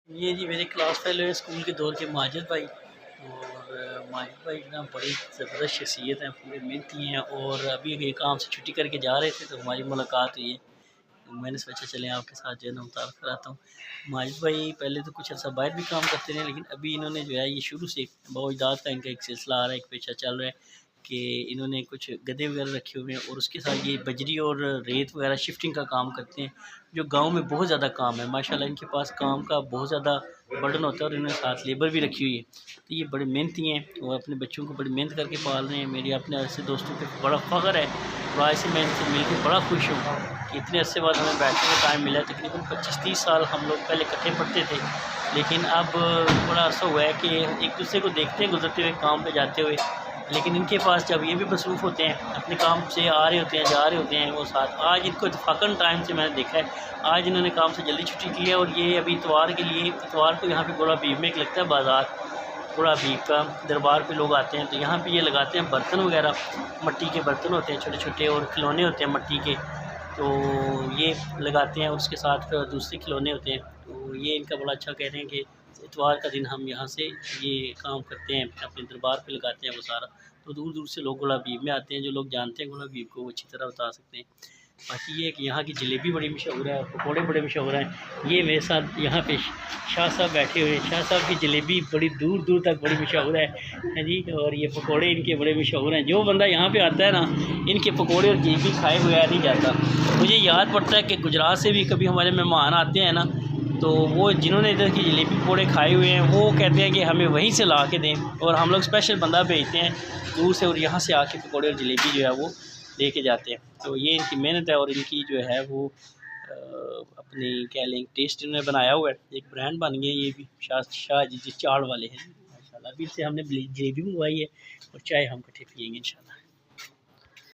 ये जी मेरे class fellow है स्कूल के दौर के माजिद भाई। और माजिद भाई ना बड़ी ज़बरदस्त शख्सियत हैं, पूरे मेहनती हैं। और अभी अभी काम से छुट्टी करके जा रहे थे तो हमारी मुलाकात हुई है, तो मैंने सोचा चलें आपके साथ जो है ना मुतारफ़ कराता हूँ। माजिद भाई पहले तो कुछ अर्सा बाहर भी काम करते रहे, लेकिन अभी इन्होंने जो है ये शुरू से बाइज्जात का इनका एक सिलसिला आ रहा है, एक पेशा चल रहा है कि इन्होंने कुछ गधे वगैरह रखे हुए हैं और उसके साथ ये बजरी और रेत वगैरह शिफ्टिंग का काम करते हैं, जो गांव में बहुत ज़्यादा काम है। माशाल्लाह इनके पास काम का बहुत ज़्यादा बर्डन होता है और इन्होंने साथ लेबर भी रखी हुई है। तो ये बड़े मेहनती हैं और अपने बच्चों को बड़ी मेहनत करके पाल रहे हैं। मेरे अपने ऐसे दोस्तों पे बड़ा फ़ख्र है और आज से मैं इनसे मिल के बड़ा खुश हूँ कि इतने अरसे बाद हमें बैठने का टाइम मिला है। तकरीबन 25-30 साल हम लोग पहले इकट्ठे पढ़ते थे, लेकिन अब बड़ा अरसा हुआ है कि एक दूसरे को देखते हैं गुजरते हुए, काम पे जाते हुए। लेकिन इनके पास जब ये भी मसरूफ़ होते हैं, अपने काम से आ रहे होते हैं, जा रहे होते हैं वो साथ। आज इनको इत्तेफ़ाक़न टाइम से मैंने देखा है, आज इन्होंने काम से जल्दी छुट्टी की है और ये अभी इतवार के लिए, इतवार को यहाँ पे गोला बीब में एक लगता है बाज़ार, गोला बीब का दरबार पे लोग आते हैं, तो यहाँ पे ये लगाते हैं बर्तन वगैरह। मट्टी के बर्तन होते हैं छोटे छोटे और खिलौने होते हैं मट्टी के, तो ये लगाते हैं और उसके साथ फिर दूसरे खिलौने होते हैं। तो ये इनका बड़ा अच्छा कह रहे हैं कि इतवार का दिन हम यहाँ से ये काम करते हैं, अपने दरबार पे लगाते हैं वो सारा। तो दूर दूर से लोग गोला हबीब में आते हैं, जो लोग जानते हैं गोला हबीब को वो अच्छी तरह बता सकते हैं। बाकी ये है कि यहाँ की जलेबी बड़ी मशहूर है, पकौड़े बड़े मशहूर हैं। ये मेरे साथ यहाँ पे शाह साहब बैठे हुए हैं, शाह साहब की जलेबी बड़ी दूर दूर तक बड़ी मशहूर है जी। और ये पकौड़े इनके बड़े मशहूर हैं। जो बंदा यहाँ पे आता है ना, इनके पकौड़े और जलेबी खाए बगैर नहीं जाता। मुझे याद पड़ता है कि गुजरात से भी कभी हमारे मेहमान आते हैं ना, तो वो जिन्होंने इधर की जलेबी पकौड़े खाए हुए हैं वो कहते हैं कि हमें वहीं से ला के दें, और हम लोग स्पेशल बंदा भेजते हैं दूर से और यहाँ से आके पकौड़े और जलेबी जो है वो लेके जाते हैं। तो ये इनकी मेहनत है और इनकी जो है वो अपनी कह लें टेस्ट इन्होंने बनाया हुआ है, एक ब्रांड बन गया। ये भी शाह जी चाड़ वाले हैं माशाल्लाह। अभी से हमने जलेबी मंगवाई है और चाय हम इकट्ठे पियेंगे इंशाल्लाह।